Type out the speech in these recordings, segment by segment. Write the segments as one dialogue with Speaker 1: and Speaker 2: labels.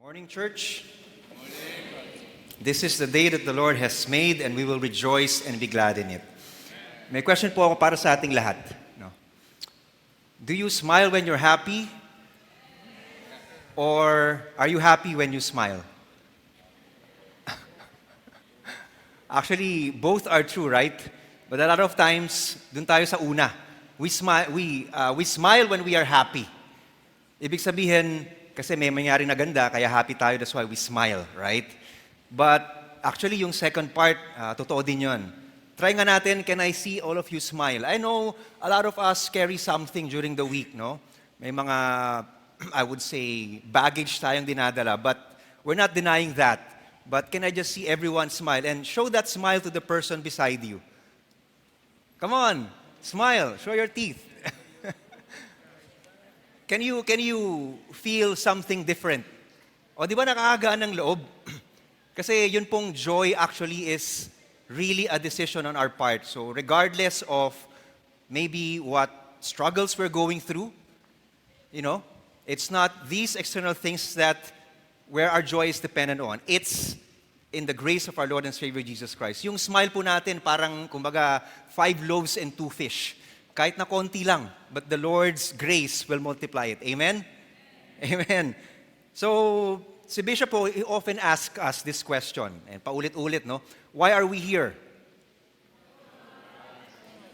Speaker 1: Morning, church. This is the day that the Lord has made and we will rejoice and be glad in it. May question po ako para sa ating lahat. No? Do you smile when you're happy? Or are you happy when you smile? Actually, both are true, right? But a lot of times, dun tayo sa una. We smile when we are happy. Ibig sabihin, kasi may mangyari na ganda, kaya happy tayo, that's why we smile, right? But actually, yung second part, totoo din yun. Try nga natin, can I see all of you smile? I know a lot of us carry something during the week, no? May mga, I would say, baggage tayong dinadala, but we're not denying that. But can I just see everyone smile? And show that smile to the person beside you. Come on, smile, show your teeth. Can you feel something different? O di ba nakakagaan ng loob? Kasi yun pong joy actually is really a decision on our part. So regardless of maybe what struggles we're going through, it's not these external things that where our joy is dependent on. It's in the grace of our Lord and Savior Jesus Christ. Yung smile po natin parang kumbaga 5 loaves and 2 fish. Kahit na konti lang, but the Lord's grace will multiply it. Amen? Amen. So, si Bishop po, he often asks us this question, and paulit-ulit, no? Why are we here?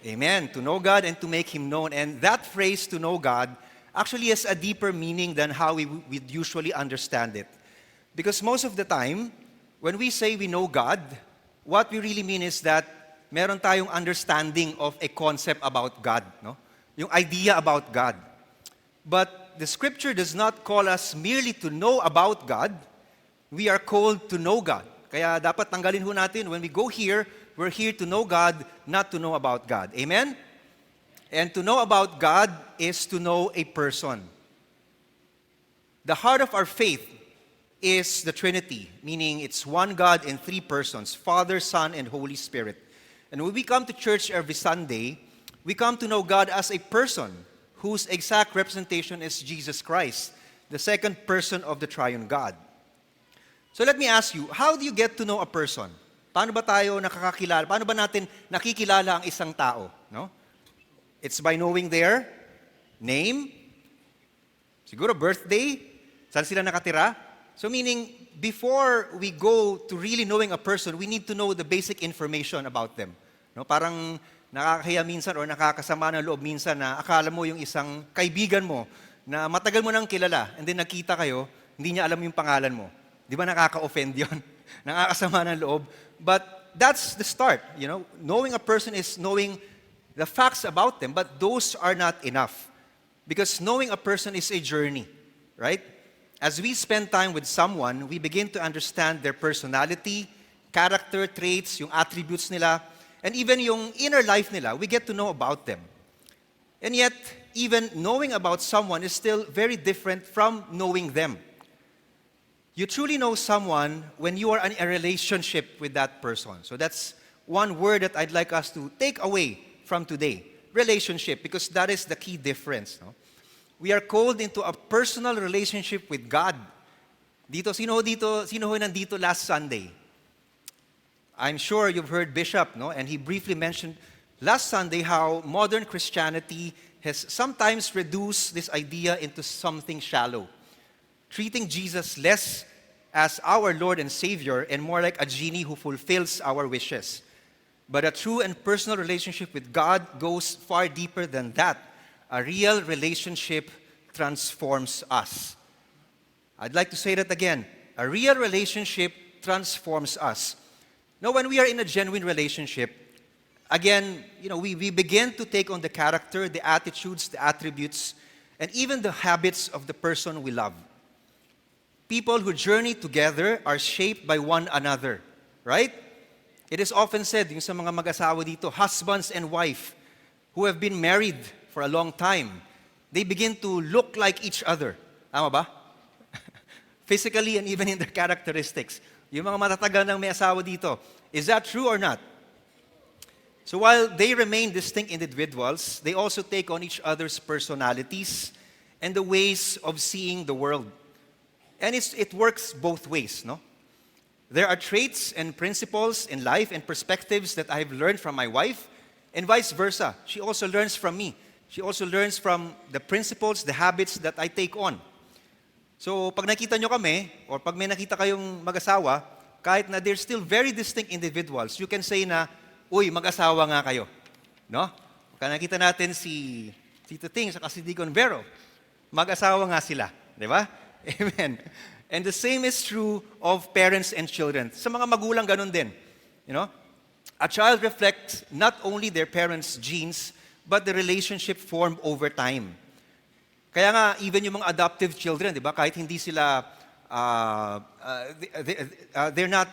Speaker 1: Amen. To know God and to make Him known. And that phrase, to know God, actually has a deeper meaning than how we would usually understand it. Because most of the time, when we say we know God, what we really mean is that meron tayong understanding of a concept about God, no? Yung idea about God. But the Scripture does not call us merely to know about God. We are called to know God. Kaya dapat tanggalin ho natin, when we go here, we're here to know God, not to know about God. Amen? And to know about God is to know a person. The heart of our faith is the Trinity, meaning it's one God in 3 persons, Father, Son, and Holy Spirit. And when we come to church every Sunday, we come to know God as a person whose exact representation is Jesus Christ, the second person of the triune God. So let me ask you, how do you get to know a person? Paano ba tayo nakakakilala? Paano ba natin nakikilala ang isang tao? No? It's by knowing their name, siguro birthday, saan sila nakatira. So meaning, before we go to really knowing a person, we need to know the basic information about them. No, parang nakakahiya minsan or nakakasama ng loob minsan na akala mo yung isang kaibigan mo na matagal mo nang kilala and then nakita kayo, hindi niya alam yung pangalan mo. Di ba nakaka-offend yun? Nakakasama ng loob. But that's the start. Knowing a person is knowing the facts about them, but those are not enough. Because knowing a person is a journey, right? As we spend time with someone, we begin to understand their personality, character traits, yung attributes nila, and even yung inner life nila, we get to know about them. And yet, even knowing about someone is still very different from knowing them. You truly know someone when you are in a relationship with that person. So that's one word that I'd like us to take away from today. Relationship, because that is the key difference. No? We are called into a personal relationship with God. Sino ho nandito last Sunday? I'm sure you've heard Bishop, no? And he briefly mentioned last Sunday how modern Christianity has sometimes reduced this idea into something shallow, treating Jesus less as our Lord and Savior and more like a genie who fulfills our wishes. But a true and personal relationship with God goes far deeper than that. A real relationship transforms us. I'd like to say that again. A real relationship transforms us. Now, when we are in a genuine relationship, again, we begin to take on the character, the attitudes, the attributes, and even the habits of the person we love. People who journey together are shaped by one another, right? It is often said, yung sa mga mag-asawa dito, husbands and wife who have been married for a long time, they begin to look like each other. Tama ba? Physically and even in their characteristics. Yung mga matatagal ng may asawa dito. Is that true or not? So while they remain distinct individuals, they also take on each other's personalities and the ways of seeing the world. And it works both ways, no? There are traits and principles in life and perspectives that I've learned from my wife, and vice versa. She also learns from me. She also learns from the principles, the habits that I take on. So, pag nakita nyo kami, or pag may nakita kayong mag-asawa, kahit na they're still very distinct individuals, you can say na, uy, mag-asawa nga kayo. No? Pag nakita natin si Tito Ting sa si Deacon Vero, mag-asawa nga sila. Di ba? Amen. And the same is true of parents and children. Sa mga magulang, ganun din. You know? A child reflects not only their parents' genes, but the relationship formed over time. Kaya nga, even yung mga adoptive children, di ba? Kahit hindi sila, they're not,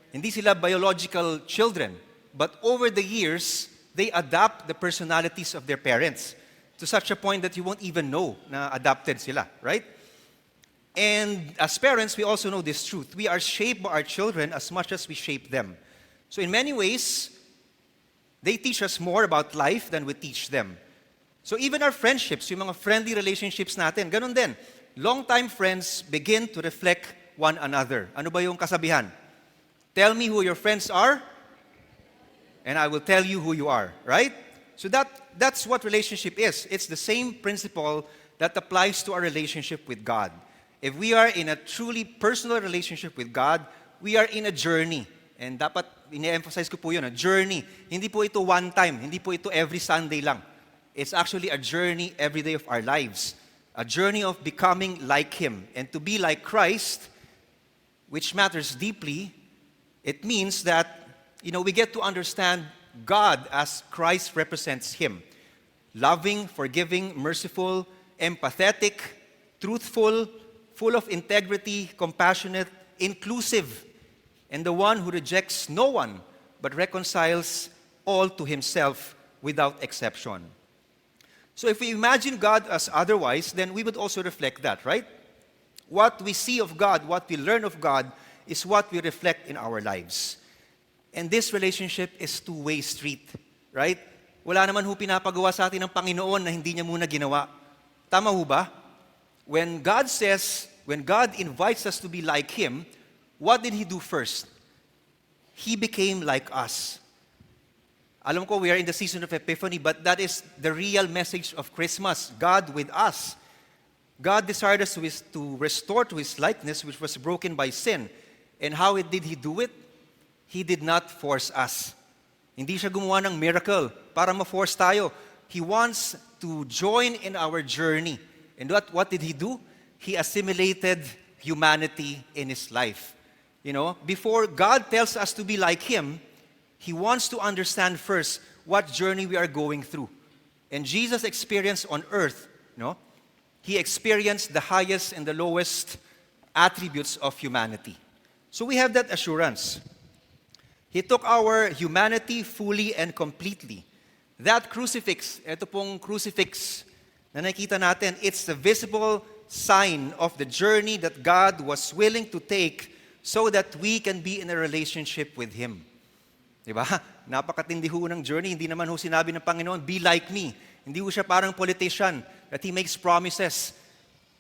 Speaker 1: hindi sila biological children. But over the years, they adopt the personalities of their parents to such a point that you won't even know na adopted sila, right? And as parents, we also know this truth. We are shaped by our children as much as we shape them. So in many ways, they teach us more about life than we teach them. So even our friendships, yung mga friendly relationships natin, ganun din. Long-time friends begin to reflect one another. Ano ba yung kasabihan? Tell me who your friends are, and I will tell you who you are, right? So that's what relationship is. It's the same principle that applies to our relationship with God. If we are in a truly personal relationship with God, we are in a journey. And dapat, ini-emphasize ko po yun, a journey. Hindi po ito one time, hindi po ito every Sunday lang. It's actually a journey every day of our lives. A journey of becoming like Him. And to be like Christ, which matters deeply, it means that, we get to understand God as Christ represents Him. Loving, forgiving, merciful, empathetic, truthful, full of integrity, compassionate, inclusive, and the one who rejects no one but reconciles all to Himself without exception. So if we imagine God as otherwise, then we would also reflect that, right? What we see of God, what we learn of God, is what we reflect in our lives. And this relationship is two-way street, right? Wala naman ho pinapagawa sa atin ng Panginoon na hindi niya muna ginawa. Tama ho ba? When God invites us to be like Him, what did He do first? He became like us. Alam ko, we are in the season of Epiphany, but that is the real message of Christmas. God with us. God desired us to restore to His likeness, which was broken by sin. And how did He do it? He did not force us. Hindi siya gumawa ng miracle para ma-force tayo. He wants to join in our journey. And what did He do? He assimilated humanity in His life. Before God tells us to be like Him, He wants to understand first what journey we are going through. And Jesus experienced on earth, He experienced the highest and the lowest attributes of humanity. So we have that assurance. He took our humanity fully and completely. That crucifix, ito pong crucifix na nakita natin, it's the visible sign of the journey that God was willing to take so that we can be in a relationship with Him. Diba? Napakatindi ho ng journey. Hindi naman ho sinabi ng Panginoon, be like me. Hindi ho siya parang politician that He makes promises.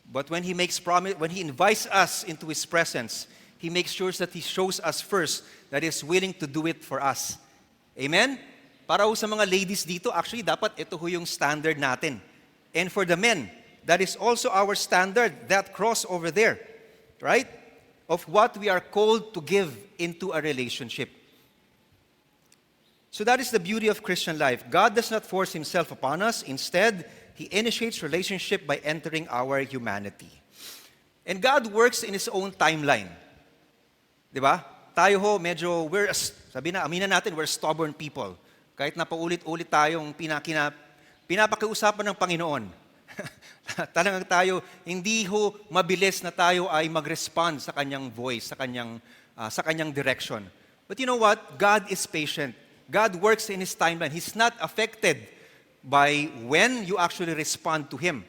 Speaker 1: But when He invites us into His presence, He makes sure that He shows us first that He is willing to do it for us. Amen? Para ho sa mga ladies dito, actually, dapat ito ho yung standard natin. And for the men, that is also our standard, that cross over there. Right? Of what we are called to give into a relationship. So that is the beauty of Christian life. God does not force Himself upon us. Instead, He initiates relationship by entering our humanity. And God works in His own timeline. Diba? Tayo ho, medyo, aminin natin, we're stubborn people. Kahit na paulit-ulit tayong pinapakiusapan ng Panginoon. Talagang tayo, hindi ho mabilis na tayo ay mag-respond sa Kanyang voice, sa Kanyang direction. But you know what? God is patient. God works in His timeline. He's not affected by when you actually respond to Him.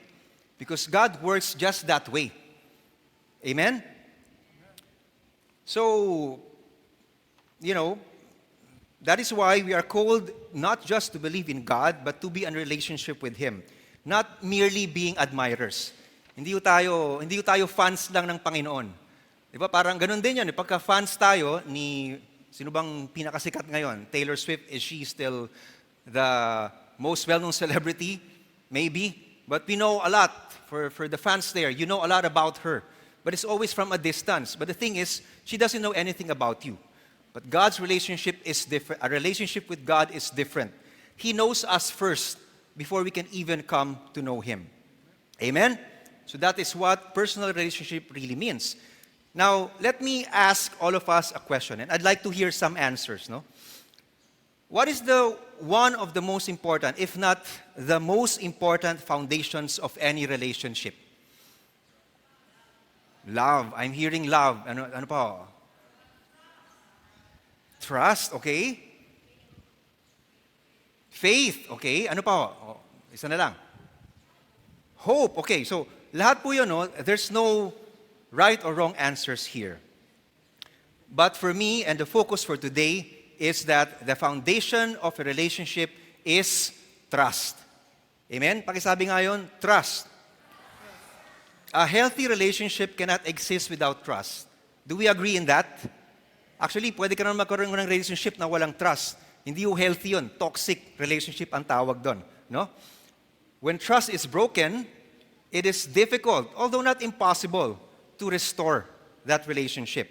Speaker 1: Because God works just that way. Amen? So, that is why we are called not just to believe in God, but to be in relationship with Him. Not merely being admirers. Hindi tayo fans lang ng Panginoon. Di ba? Parang ganun din yan. Pagka fans tayo ni, sino bang pinakasikat ngayon? Taylor Swift, is she still the most well-known celebrity? Maybe. But we know a lot. For the fans there, you know a lot about her. But it's always from a distance. But the thing is, she doesn't know anything about you. But God's relationship is different. A relationship with God is different. He knows us first before we can even come to know Him. Amen? So that is what personal relationship really means. Now, let me ask all of us a question, and I'd like to hear some answers, no? What is the one of the most important, if not the most important foundations of any relationship? Love. I'm hearing love. Ano pa? Trust, okay? Faith, okay? Ano pa? Isa na lang. Hope, okay. So, lahat po yun, no? There's no right or wrong answers here. But for me, and the focus for today, is that the foundation of a relationship is trust. Amen? Pakisabi nga yun, trust. A healthy relationship cannot exist without trust. Do we agree in that? Actually, pwede ka naman magkaroon ng relationship na walang trust. Hindi yung healthy yun. Toxic relationship ang tawag doon. No? When trust is broken, it is difficult, although not impossible, to restore that relationship.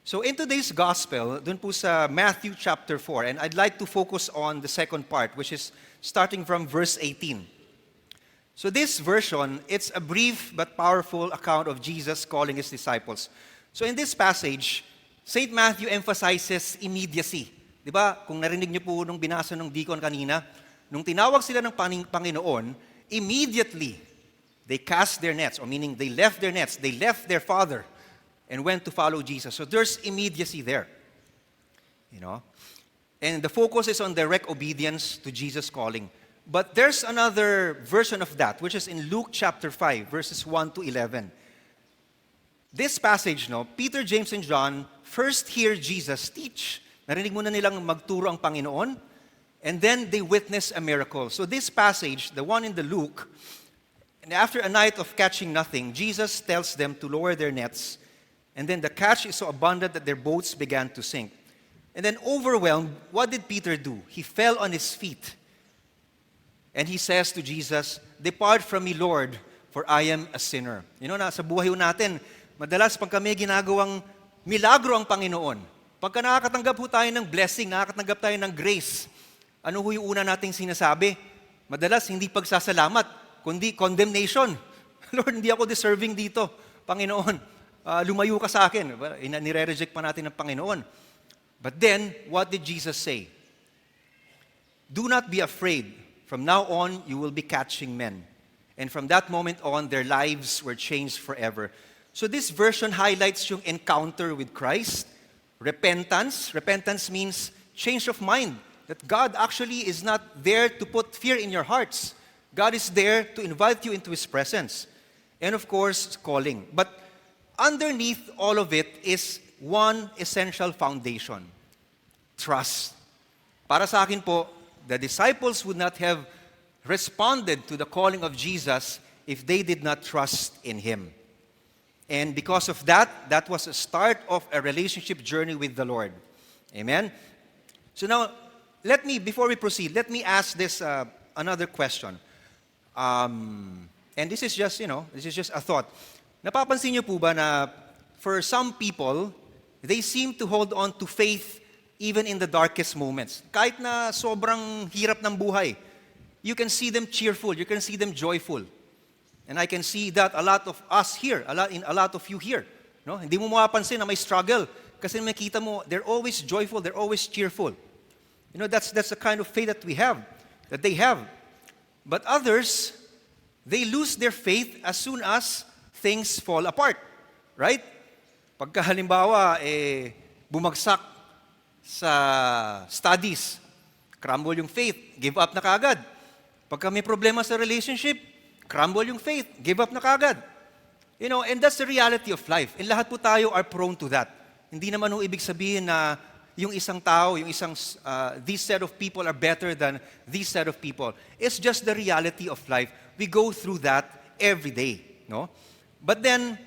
Speaker 1: So in today's gospel, dun po sa Matthew chapter 4, and I'd like to focus on the second part, which is starting from verse 18. So this version, it's a brief but powerful account of Jesus calling His disciples. So in this passage, St. Matthew emphasizes immediacy. Di ba? Kung narinig niyo po nung binasa ng deacon kanina, nung tinawag sila ng Panginoon, immediately, they cast their nets, or meaning they left their nets, they left their father, and went to follow Jesus. So there's immediacy there. You know? And the focus is on direct obedience to Jesus' calling. But there's another version of that, which is in Luke chapter 5, verses 1 to 11. This passage, no, Peter, James, and John first hear Jesus teach. Narinig muna nilang magturo ang Panginoon, and then they witness a miracle. So this passage, the one in the Luke, and after a night of catching nothing, Jesus tells them to lower their nets, and then the catch is so abundant that their boats began to sink. And then overwhelmed, what did Peter do? He fell on his feet. And he says to Jesus, "Depart from me, Lord, for I am a sinner." You know, sa buhay natin, madalas pag kami ginagawang milagro ang Panginoon, pagka nakakatanggap po tayo ng blessing, nakakatanggap tayo ng grace, ano ho yung una nating sinasabi? Madalas, hindi pagsasalamat, kundi condemnation. Lord, hindi ako deserving dito, Panginoon. Lumayo ka sa akin. Nire-reject pa natin ng Panginoon. But then, what did Jesus say? Do not be afraid. From now on, you will be catching men. And from that moment on, their lives were changed forever. So this version highlights yung encounter with Christ. Repentance. Repentance means change of mind. That God actually is not there to put fear in your hearts. God is there to invite you into His presence. And of course, calling. But underneath all of it is one essential foundation. Trust. Para sa akin po, the disciples would not have responded to the calling of Jesus if they did not trust in Him. And because of that, that was a start of a relationship journey with the Lord. Amen? So now, before we proceed, let me ask this another question. And this is just a thought. Napapansin niyo po ba na for some people, they seem to hold on to faith even in the darkest moments. Kahit na sobrang hirap ng buhay, you can see them cheerful, you can see them joyful. And I can see that a lot of us here, a lot of you here. No? Hindi mo mapapansin na may struggle kasi makita mo, they're always joyful, they're always cheerful. You know, that's the kind of faith that we have, that they have. But others, they lose their faith as soon as things fall apart. Right? Pagka halimbawa, bumagsak sa studies, crumble yung faith, give up na kaagad. Pagka may problema sa relationship, crumble yung faith, give up na kaagad. You know, and that's the reality of life. And lahat po tayo are prone to that. Hindi naman ho ibig sabihin na yung isang tao, this set of people are better than this set of people. It's just the reality of life. We go through that every day. no? But then,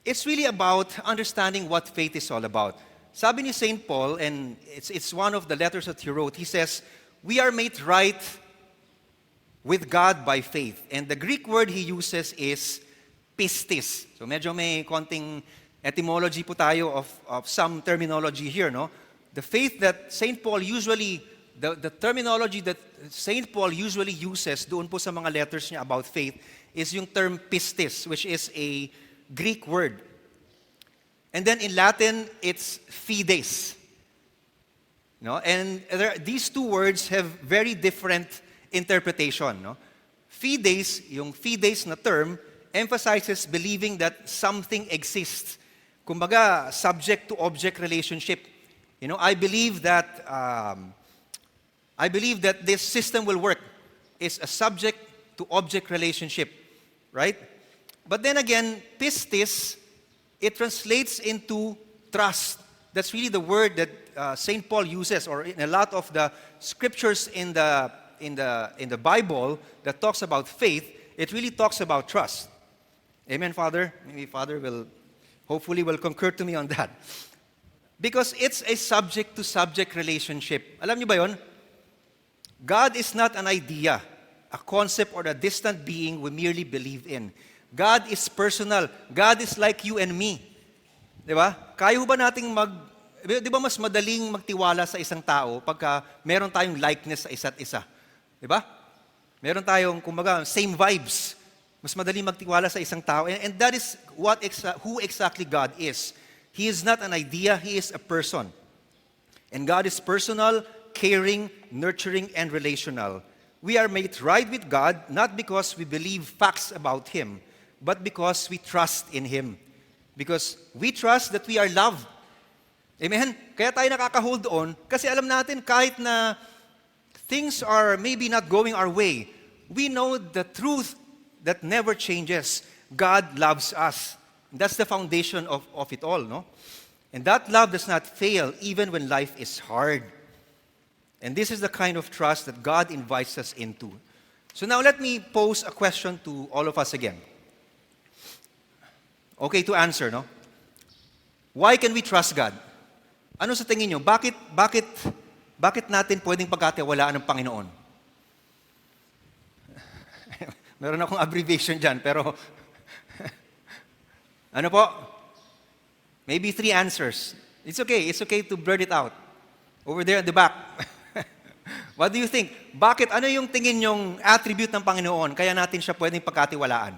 Speaker 1: it's really about understanding what faith is all about. Sabi ni St. Paul, and it's one of the letters that he wrote, he says, we are made right with God by faith. And the Greek word he uses is pistis. So medyo may konting etymology po tayo of some terminology here, no? The faith that St. Paul usually, the terminology that St. Paul usually uses doon po sa mga letters niya about faith is yung term pistis, which is a Greek word. And then in Latin, it's fides. No? And these two words have very different interpretation. No? Fides, yung fides na term, emphasizes believing that something exists. Kumbaga, subject-to-object relationship. You know, I believe that this system will work. It's a subject-to-object relationship, right? But then again, pistis, it translates into trust. That's really the word that St. Paul uses, or in a lot of the scriptures in the Bible that talks about faith, it really talks about trust. Amen, Father? Maybe Father will hopefully concur to me on that. Because it's a subject-to-subject relationship. Alam niyo ba yon? God is not an idea, a concept, or a distant being we merely believe in. God is personal. God is like you and me. Di ba? Kaya ba nating di ba mas madaling magtiwala sa isang tao pagka meron tayong likeness sa isa't isa? Di ba? Meron tayong, kumbaga, same vibes. Mas madaling magtiwala sa isang tao. And that is who exactly God is. He is not an idea, He is a person. And God is personal, caring, nurturing, and relational. We are made right with God not because we believe facts about Him, but because we trust in Him. Because we trust that we are loved. Amen? Kaya tayo nakaka-hold on kasi alam natin kahit na things are maybe not going our way, we know the truth that never changes. God loves us. That's the foundation of it all, no? And that love does not fail even when life is hard. And this is the kind of trust that God invites us into. So now let me pose a question to all of us again. Okay to answer, no? Why can we trust God? Ano sa tingin nyo? Bakit natin pwedeng pagkatiwalaan ng Panginoon? Meron akong abbreviation dyan, pero ano po? Maybe 3 answers. It's okay to blurt it out. Over there at the back. What do you think? Bakit? Ano yung tingin nyong attribute ng Panginoon kaya natin siya pwedeng pagkatiwalaan?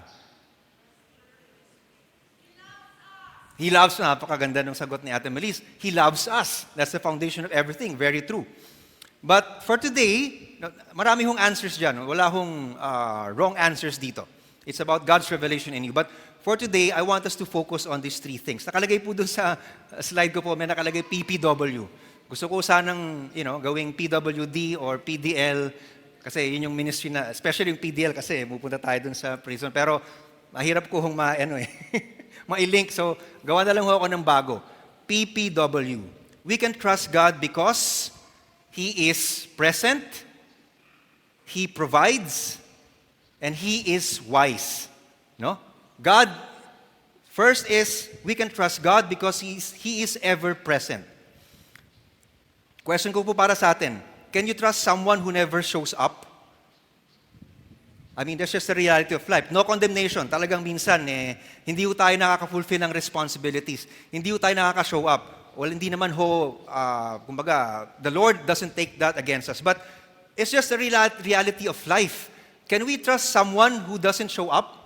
Speaker 1: He loves us. Napakaganda ng sagot ni Ate Melis. He loves us. That's the foundation of everything. Very true. But for today, marami hong answers dyan. Wala hong wrong answers dito. It's about God's revelation in you. But for today, I want us to focus on these 3 things. Nakalagay po dun sa slide ko po, may nakalagay PPW. Gusto ko sanang, gawing PWD or PDL. Kasi yun yung ministry na, especially yung PDL kasi pupunta tayo dun sa prison. Pero mahirap ko hong ma-link. So, gawa na lang ho ako ng bago. PPW. We can trust God because He is present, He provides, and He is wise. No? God, first is, we can trust God because He is ever present. Question ko po para sa atin, can you trust someone who never shows up? I mean, that's just the reality of life. No condemnation. Talagang minsan, hindi ho tayo nakaka-fulfill ng responsibilities. Hindi ho tayo nakaka-show up. Well, hindi naman kumbaga, the Lord doesn't take that against us. But it's just the reality of life. Can we trust someone who doesn't show up?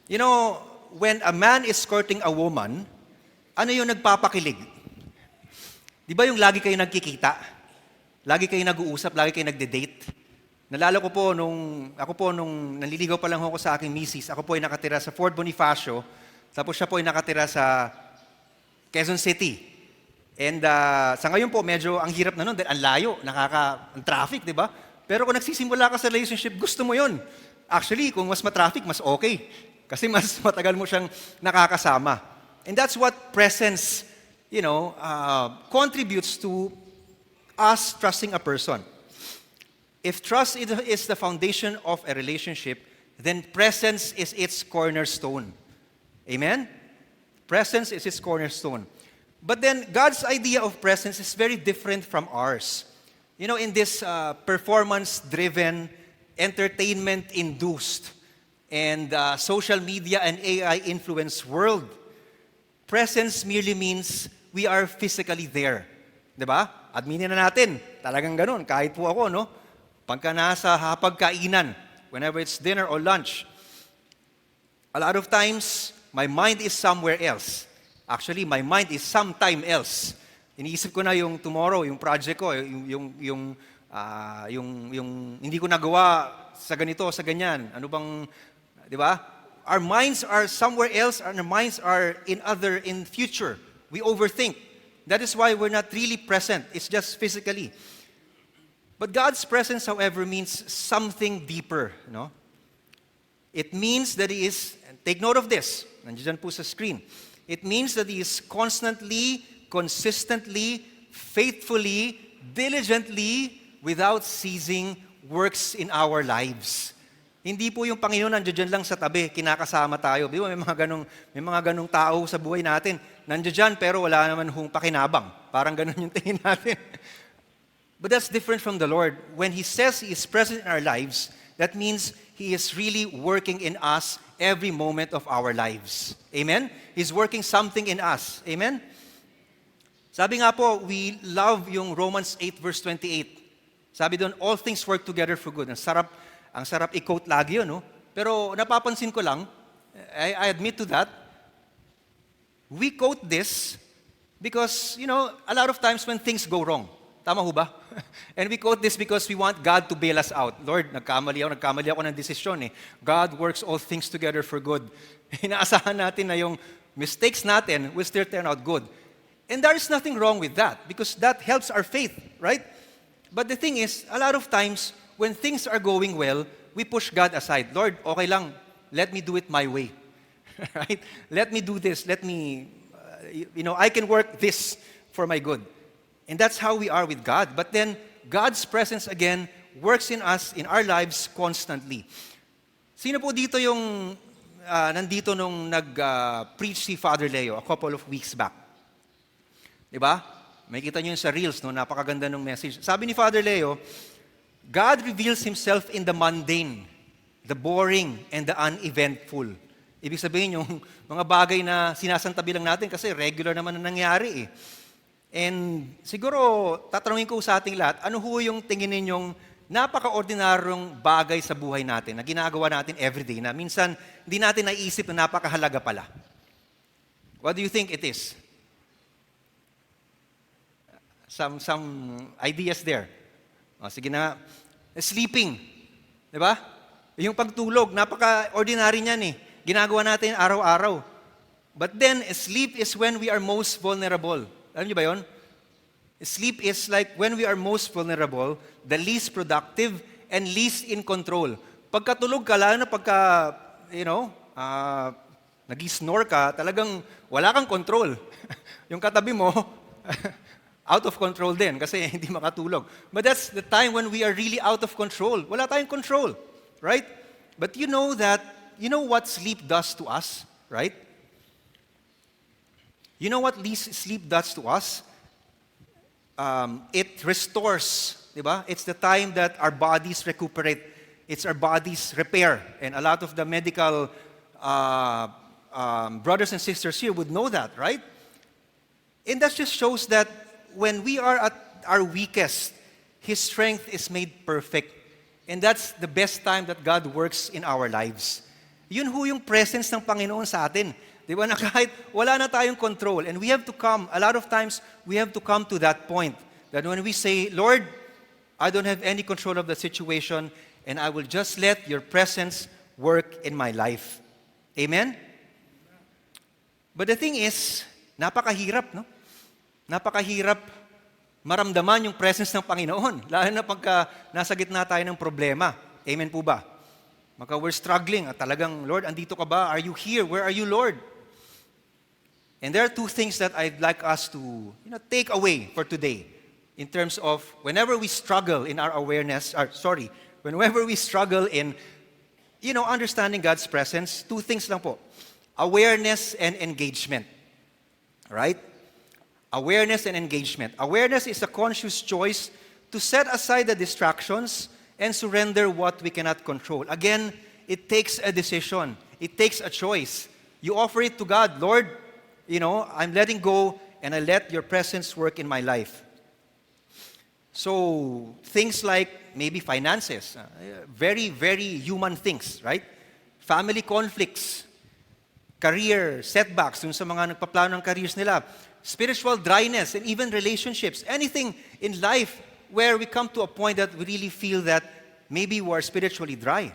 Speaker 1: You know, when a man is courting a woman, ano yung nagpapakilig? Di ba yung lagi kayo nagkikita? Lagi kayo nag-uusap, lagi kayo nagde-date? Nalala ko po nung naliligaw pa lang ako sa aking misis, ako po ay nakatira sa Fort Bonifacio, tapos siya po ay nakatira sa Quezon City. And sa ngayon po, medyo ang hirap na nun, dahil ang layo, ang traffic, di ba? Pero kung nagsisimula ka sa relationship, gusto mo yon. Actually, kung mas ma-traffic, mas okay. Kasi mas matagal mo siyang nakakasama. And that's what presence, contributes to us trusting a person. If trust is the foundation of a relationship, then presence is its cornerstone. Amen? Presence is its cornerstone. But then God's idea of presence is very different from ours. You know, in this performance-driven, entertainment-induced, and social media and AI-influenced world, presence merely means we are physically there. Diba? Adminin na natin. Talagang ganun. Kahit po ako, no? Pagka nasa hapagkainan, whenever it's dinner or lunch, a lot of times, my mind is somewhere else. Actually, my mind is sometime else. Iniisip ko na yung tomorrow, yung project ko, yung hindi ko nagawa sa ganito, sa ganyan. Ano bang, di ba? Our minds are somewhere else, and our minds are in future. We overthink. That is why we're not really present. It's just physically. But God's presence, however, means something deeper, no? It means that He is, take note of this, nandiyan po sa screen. It means that He is constantly, consistently, faithfully, diligently, without ceasing, works in our lives. Hindi po yung Panginoon nandiyan lang sa tabi, kinakasama tayo. Di ba, may mga ganong tao sa buhay natin. Nandiyan pero wala naman hong pakinabang. Parang ganon yung tingin natin. But that's different from the Lord. When He says He is present in our lives, that means He is really working in us every moment of our lives. Amen? He's working something in us. Amen? Sabi nga po, we love yung Romans 8 verse 28. Sabi doon, all things work together for good. Ang sarap i-quote lagi yun, no? Pero napapansin ko lang, I admit to that, we quote this because, you know, a lot of times when things go wrong, tama ho ba? And we quote this because we want God to bail us out. Lord, nagkamali ako ng desisyon eh. God works all things together for good. Inaasahan natin na yung mistakes natin will still turn out good. And there is nothing wrong with that because that helps our faith, right? But the thing is, a lot of times, when things are going well, we push God aside. Lord, okay lang, let me do it my way. Right? Let me do this. Let me, I can work this for my good. And that's how we are with God. But then, God's presence again works in us, in our lives, constantly. Sino po dito yung nandito nung nag-preach si Father Leo a couple of weeks back? Diba? May kita nyo yun sa Reels, no? Napakaganda ng message. Sabi ni Father Leo, God reveals Himself in the mundane, the boring, and the uneventful. Ibig sabihin yung mga bagay na sinasantabi lang natin kasi regular naman na nangyari eh. And siguro, tatanungin ko sa ating lahat, ano ho yung tingin ninyong napaka-ordinaryong bagay sa buhay natin na ginagawa natin everyday na minsan hindi natin naisip na napakahalaga pala? What do you think it is? Some ideas there. O, sige na. Sleeping. Di ba? Yung pagtulog, napaka-ordinary niyan eh. Ginagawa natin araw-araw. But then, sleep is when we are most vulnerable. Alam niyo ba yun? Sleep is like when we are most vulnerable, the least productive, and least in control. Pagkatulog ka, lalo na pagka, nag-snore ka, talagang wala kang control. Yung katabi mo, out of control din kasi hindi makatulog. But that's the time when we are really out of control. Wala tayong control, right? But you know what sleep does to us, right? You know what sleep does to us? It restores, di ba? It's the time that our bodies recuperate. It's our bodies repair. And a lot of the medical brothers and sisters here would know that, right? And that just shows that when we are at our weakest, His strength is made perfect. And that's the best time that God works in our lives. Yun ho yung presence ng Panginoon sa atin. Di ba na kahit wala na tayong control, and we have to come, a lot of times, we have to come to that point, that when we say, Lord, I don't have any control of the situation, and I will just let your presence work in my life. Amen? But the thing is, napakahirap, no? Napakahirap maramdaman yung presence ng Panginoon, lalo na pagka nasa gitna tayo ng problema. Amen po ba? Maka we're struggling at talagang, Lord, andito ka ba? Are you here? Where are you, Lord? And there are two things that I'd like us to take away for today in terms of whenever we struggle in our awareness, whenever we struggle in understanding God's presence, two things lang po. Awareness and engagement. Right? Awareness and engagement. Awareness is a conscious choice to set aside the distractions and surrender what we cannot control. Again, it takes a decision. It takes a choice. You offer it to God. Lord, I'm letting go and I let your presence work in my life. So, things like maybe finances, very, very human things, right? Family conflicts, career setbacks, dun sa mga nagpaplano ng careers nila, spiritual dryness, and even relationships, anything in life where we come to a point that we really feel that maybe we are spiritually dry.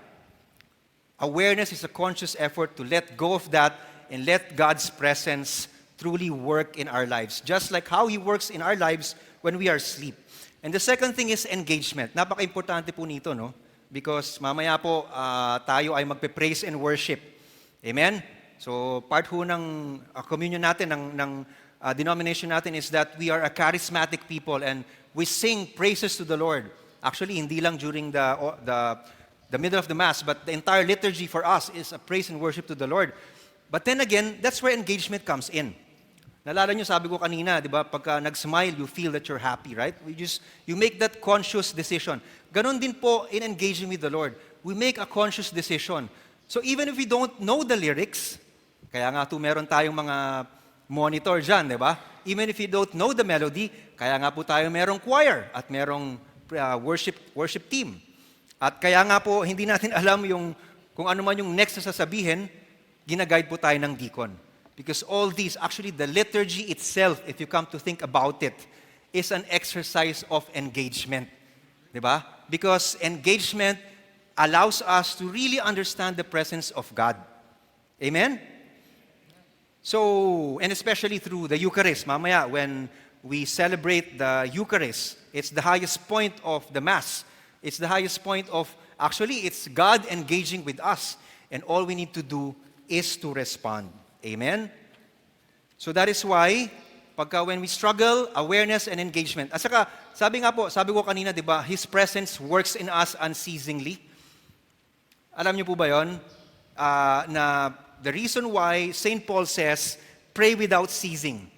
Speaker 1: Awareness is a conscious effort to let go of that and let God's presence truly work in our lives, just like how He works in our lives when we are asleep. And the second thing is engagement. Napaka-importante po nito, no? Because mamaya po tayo ay magpe-praise and worship. Amen? So part ho ng communion natin, ng denomination natin is that we are a charismatic people and we sing praises to the Lord. Actually, hindi lang during the middle of the Mass, but the entire liturgy for us is a praise and worship to the Lord. But then again, that's where engagement comes in. Naalala nyo, sabi ko kanina, di ba, pagka nag-smile, you feel that you're happy, right? You make that conscious decision. Ganon din po in engaging with the Lord. We make a conscious decision. So even if we don't know the lyrics, kaya nga to meron tayong mga monitor dyan, di ba? Even if you don't know the melody, kaya nga po tayo merong choir at merong worship team. At kaya nga po, hindi natin alam kung ano man yung next na sasabihin, ginaguide po tayo ng deacon. Because all these, actually the liturgy itself, if you come to think about it, is an exercise of engagement. Diba? Because engagement allows us to really understand the presence of God. Amen? So, and especially through the Eucharist, mamaya, when we celebrate the Eucharist, it's the highest point of the Mass. It's the highest point of, actually, it's God engaging with us. And all we need to do is to respond. Amen? So that is why, when we struggle, awareness and engagement. At saka, sabi ko kanina, di ba, His presence works in us unceasingly. Alam niyo po ba yun? Na the reason why St. Paul says, pray without ceasing.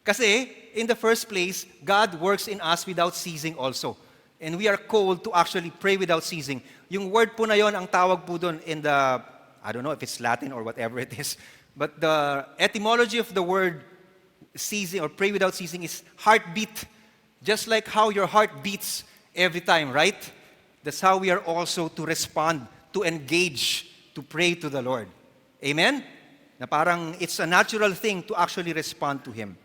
Speaker 1: Kasi, in the first place, God works in us without ceasing also. And we are called to actually pray without ceasing. Yung word po na yon, ang tawag po doon in the, I don't know if it's Latin or whatever it is, but the etymology of the word ceasing or pray without ceasing is heartbeat. Just like how your heart beats every time, right? That's how we are also to respond, to engage, to pray to the Lord. Amen? Na parang it's a natural thing to actually respond to Him.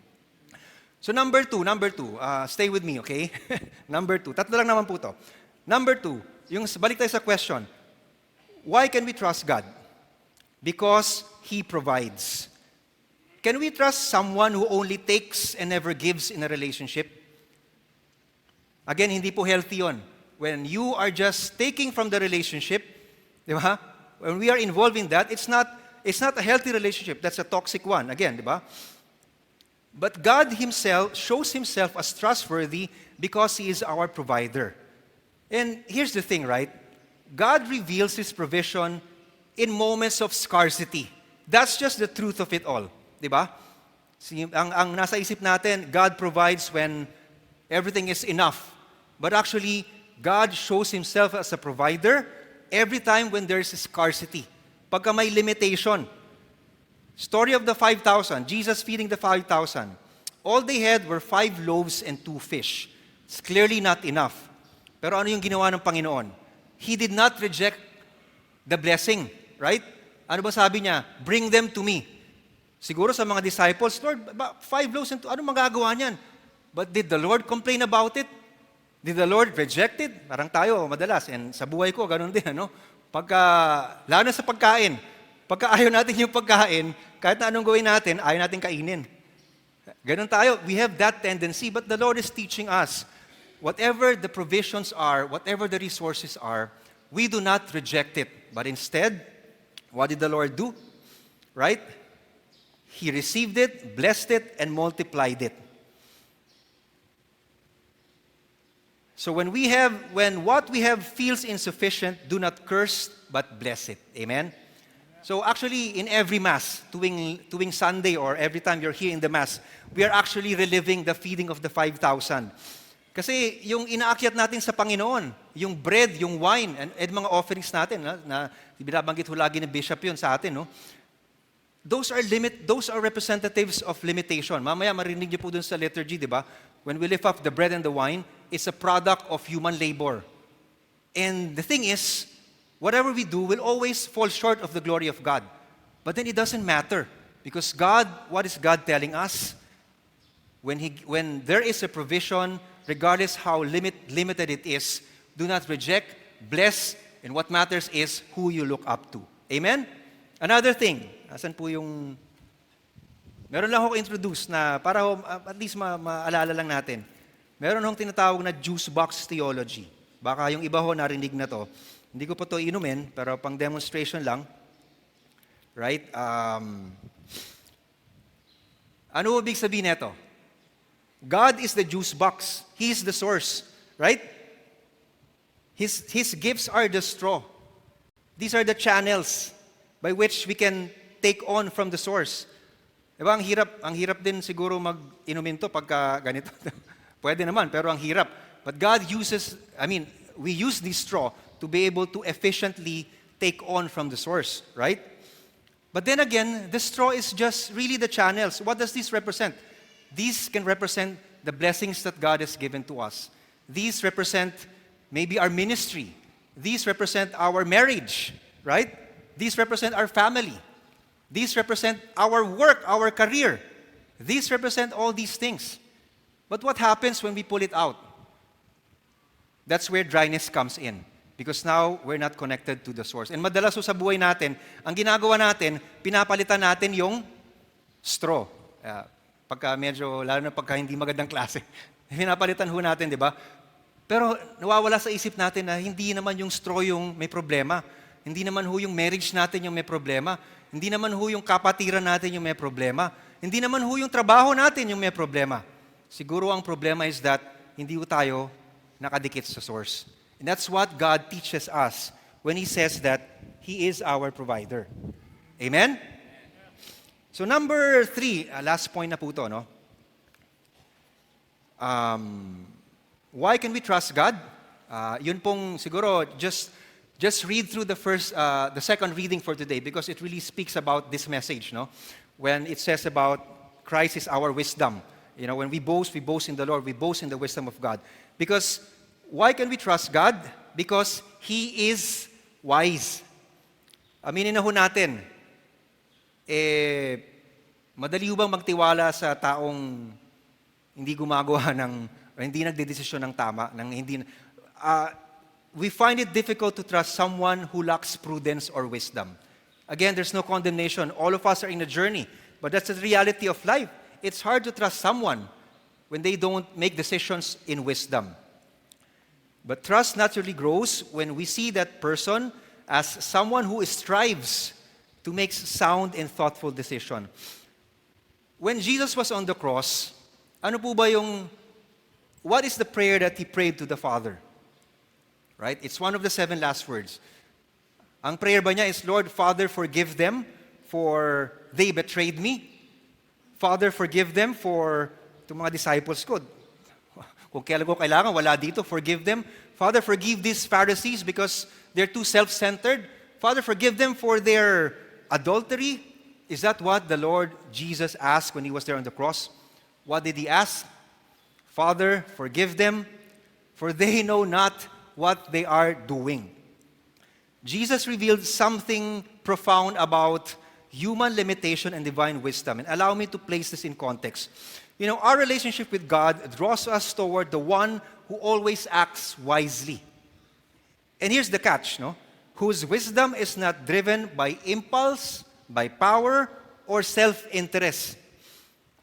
Speaker 1: So number two, stay with me, okay? Number two, tatlo lang naman po to. Number two, balik tayo sa question, why can we trust God? Because He provides. Can we trust someone who only takes and never gives in a relationship? Again, hindi po healthy yon. When you are just taking from the relationship, di ba? When we are involved in that, it's not a healthy relationship. That's a toxic one. Again, di ba? But God Himself shows Himself as trustworthy because He is our provider. And here's the thing, right? God reveals His provision in moments of scarcity. That's just the truth of it all. Diba? Ang nasa isip natin, God provides when everything is enough. But actually, God shows Himself as a provider every time when there's scarcity. Pagka may limitation. Story of the 5,000, Jesus feeding the 5,000. All they had were 5 loaves and 2 fish. It's clearly not enough. Pero ano yung ginawa ng Panginoon? He did not reject the blessing, right? Ano ba sabi niya? Bring them to me. Siguro sa mga disciples, Lord, 5 loaves and 2, ano magagawa niyan? But did the Lord complain about it? Did the Lord reject it? Parang tayo, madalas. And sa buhay ko, ganun din, ano? Lalo na sa pagkain. Pagka ayaw natin yung pagkain, kahit na anong gawin natin, ayaw natin kainin. Ganun tayo. We have that tendency, but the Lord is teaching us, whatever the provisions are, whatever the resources are, we do not reject it. But instead, what did the Lord do? Right? He received it, blessed it, and multiplied it. So So when what we have feels insufficient, do not curse, but bless it. Amen? So actually, in every Mass, tuwing Sunday or every time you're here in the Mass, we are actually reliving the feeding of the 5,000. Kasi yung inaakyat natin sa Panginoon, yung bread, yung wine, and mga offerings natin, na binabanggit ho lagi ni Bishop yun sa atin, no? Those are representatives of limitation. Mamaya marinig niyo po dun sa liturgy, di ba? When we lift up the bread and the wine, it's a product of human labor. And the thing is, whatever we do will always fall short of the glory of God. But then it doesn't matter. Because God, what is God telling us? When there is a provision, regardless how limited it is, do not reject, bless, and what matters is who you look up to. Amen? Another thing, asan po yung... Meron lang ako introduce na para at least maalala lang natin. Meron akong tinatawag na juice box theology. Baka yung iba ho narinig na to. Hindi ko pa to inumin, pero pang demonstration lang. Right? Ano ibig sabihin nito? God is the juice box. He is the source. Right? His gifts are the straw. These are the channels by which we can take on from the source. Diba, ang hirap din siguro mag-inumin to pagka ganito. Pwede naman, pero ang hirap. But God we use this straw to be able to efficiently take on from the source, right? But then again, the straw is just really the channels. What does this represent? These can represent the blessings that God has given to us. These represent maybe our ministry. These represent our marriage, right? These represent our family. These represent our work, our career. These represent all these things. But what happens when we pull it out? That's where dryness comes in. Because now, we're not connected to the source. And madalas sa buhay natin, ang ginagawa natin, pinapalitan natin yung straw. Lalo na pagka hindi magandang klase. Pinapalitan ho natin, di ba? Pero nawawala sa isip natin na hindi naman yung straw yung may problema. Hindi naman ho yung marriage natin yung may problema. Hindi naman ho yung kapatiran natin yung may problema. Hindi naman ho yung trabaho natin yung may problema. Siguro ang problema is that hindi ho tayo nakadikit sa source. And that's what God teaches us when He says that He is our provider. Amen? So number 3, last point na po ito, no? Why can we trust God? Yun pong siguro just read through the second reading for today because it really speaks about this message, no? When it says about Christ is our wisdom. You know, when we boast in the Lord, we boast in the wisdom of God. Because why can we trust God? Because He is wise. Aminin na ho natin, madali ho bang magtiwala sa taong hindi gumagawa o hindi nagdedesisyon ng tama, we find it difficult to trust someone who lacks prudence or wisdom. Again, there's no condemnation. All of us are in a journey. But that's the reality of life. It's hard to trust someone when they don't make decisions in wisdom. But trust naturally grows when we see that person as someone who strives to make sound and thoughtful decision. When Jesus was on the cross, what is the prayer that He prayed to the Father? Right? It's one of the 7 last words. Ang prayer ba niya is, Lord, Father, forgive them for they betrayed me. Father, forgive them for itong mga disciples ko. Kung kailangan, wala dito, forgive them. Father, forgive these Pharisees because they're too self-centered. Father, forgive them for their adultery. Is that what the Lord Jesus asked when He was there on the cross? What did He ask? Father, forgive them, for they know not what they are doing. Jesus revealed something profound about human limitation and divine wisdom. And allow me to place this in context. You know, our relationship with God draws us toward the one who always acts wisely. And here's the catch, no? Whose wisdom is not driven by impulse, by power, or self-interest.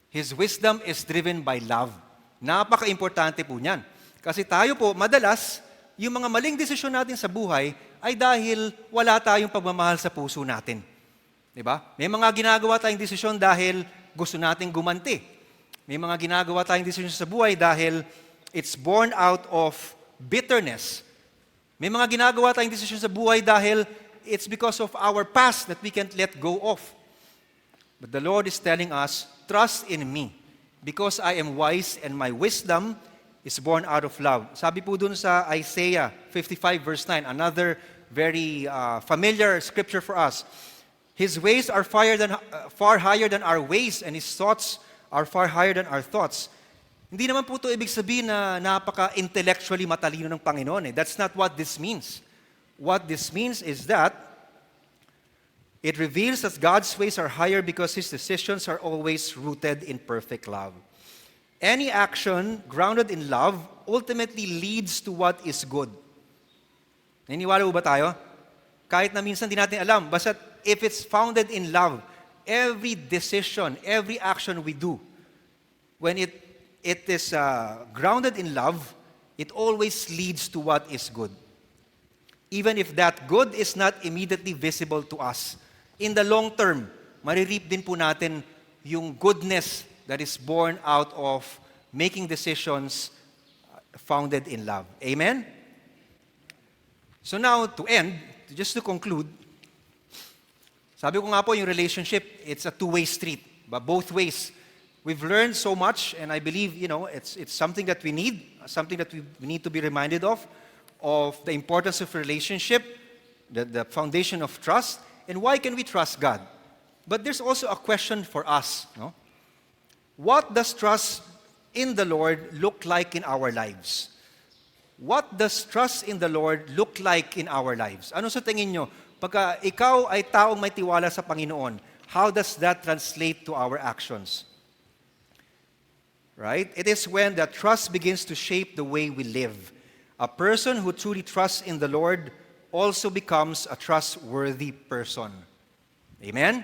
Speaker 1: His wisdom is driven by love. Napaka-importante po niyan. Kasi tayo po, madalas, yung mga maling desisyon natin sa buhay ay dahil wala tayong pagmamahal sa puso natin. Diba? May mga ginagawa tayong desisyon dahil gusto nating gumanti. May mga ginagawa tayong desisyon sa buhay dahil it's born out of bitterness. May mga ginagawa tayong desisyon sa buhay dahil it's because of our past that we can't let go of. But the Lord is telling us, trust in me because I am wise and my wisdom is born out of love. Sabi po dun sa Isaiah 55 verse 9, another very familiar scripture for us. His ways are far higher than our ways, and His thoughts are far higher than our thoughts. Hindi naman po ito ibig sabihin na napaka-intellectually matalino ng Panginoon. That's not what this means. What this means is that it reveals that God's ways are higher because His decisions are always rooted in perfect love. Any action grounded in love ultimately leads to what is good. Naniniwala ba tayo? Kahit na minsan di natin alam, basta if it's founded in love, every decision, every action we do, when it is grounded in love, it always leads to what is good. Even if that good is not immediately visible to us. In the long term, maririp din po natin yung goodness that is born out of making decisions founded in love. Amen? So now, to end, just to conclude, sabi ko nga po, yung relationship, it's a two-way street, but both ways. We've learned so much, and I believe, it's something that we need, something that we need to be reminded of the importance of relationship, the foundation of trust, and why can we trust God? But there's also a question for us, no? What does trust in the Lord look like in our lives? What does trust in the Lord look like in our lives? Ano sa tingin nyo? Pagka ikaw ay taong may tiwala sa Panginoon, how does that translate to our actions? Right? It is when that trust begins to shape the way we live. A person who truly trusts in the Lord also becomes a trustworthy person. Amen?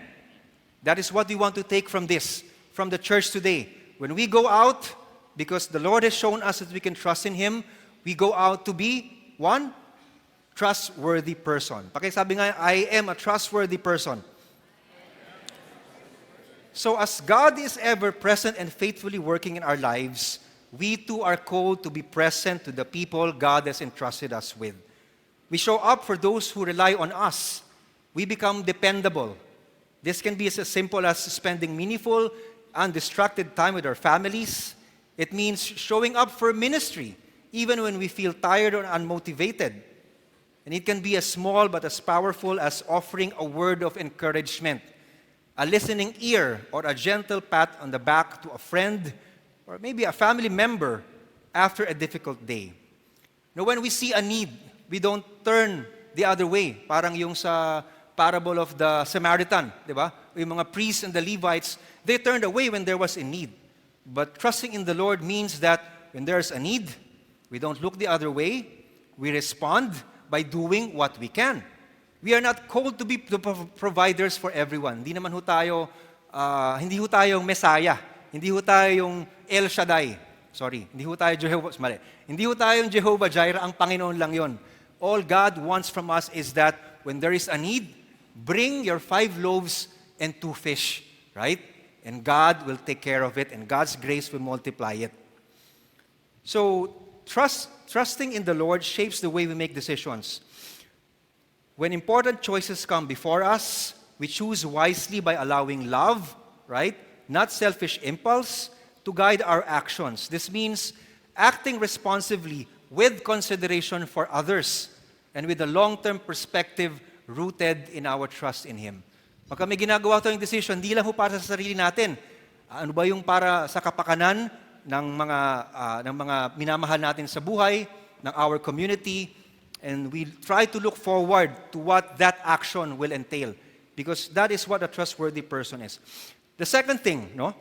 Speaker 1: That is what we want to take from this, from the church today. When we go out, because the Lord has shown us that we can trust in Him, we go out to be, one, trustworthy person. Pakisabi nga, I am a trustworthy person. So as God is ever present and faithfully working in our lives, we too are called to be present to the people God has entrusted us with. We show up for those who rely on us. We become dependable. This can be as simple as spending meaningful, undistracted time with our families. It means showing up for ministry, even when we feel tired or unmotivated. And it can be as small but as powerful as offering a word of encouragement, a listening ear, or a gentle pat on the back to a friend, or maybe a family member after a difficult day. Now, when we see a need, we don't turn the other way. Parang yung sa parable of the Samaritan, di ba? Yung mga priests and the Levites, they turned away when there was a need. But trusting in the Lord means that when there's a need, we don't look the other way. We respond by doing what we can. We are not called to be the providers for everyone. Hindi naman ho tayo, hindi ho tayong Messiah. Hindi ho tayong El Shaddai. Sorry, hindi ho tayo Mali. Hindi ho tayong Jehovah Jireh, ang Panginoon lang yon. All God wants from us is that when there is a need, bring your 5 loaves and 2 fish, right? And God will take care of it, and God's grace will multiply it. So, trusting in the Lord shapes the way we make decisions. When important choices come before us, we choose wisely by allowing love, right? Not selfish impulse, to guide our actions. This means acting responsively with consideration for others and with a long-term perspective rooted in our trust in Him. Pagka may ginagawa tayong decision, hindi lang ho para sa sarili natin. Ano ba yung para sa kapakanan ng mga minamahal natin sa buhay, ng our community, and we try to look forward to what that action will entail, because that is what a trustworthy person is. The second thing, no?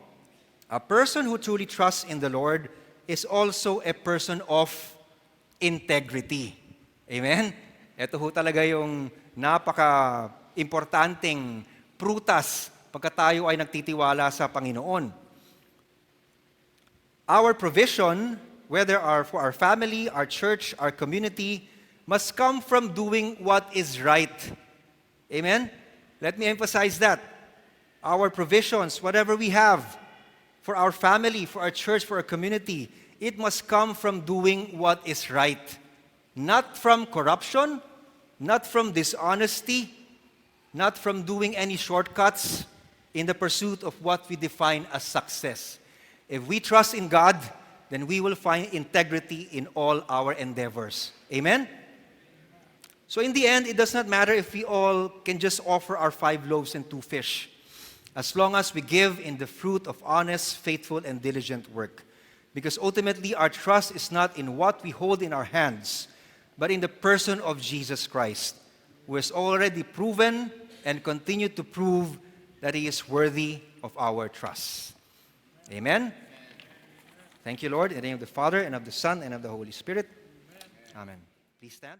Speaker 1: A person who truly trusts in the Lord is also a person of integrity. Amen? Ito ho talaga yung napaka-importanting prutas pagka tayo ay nagtitiwala sa Panginoon. Our provision, whether for our family, our church, our community, must come from doing what is right. Amen? Let me emphasize that. Our provisions, whatever we have, for our family, for our church, for our community, it must come from doing what is right. Not from corruption, not from dishonesty, not from doing any shortcuts in the pursuit of what we define as success. If we trust in God, then we will find integrity in all our endeavors. Amen? So in the end, it does not matter if we all can just offer our 5 loaves and 2 fish, as long as we give in the fruit of honest, faithful, and diligent work. Because ultimately, our trust is not in what we hold in our hands, but in the person of Jesus Christ, who has already proven and continued to prove that He is worthy of our trust. Amen? Thank you, Lord. In the name of the Father, and of the Son, and of the Holy Spirit. Amen. Please stand.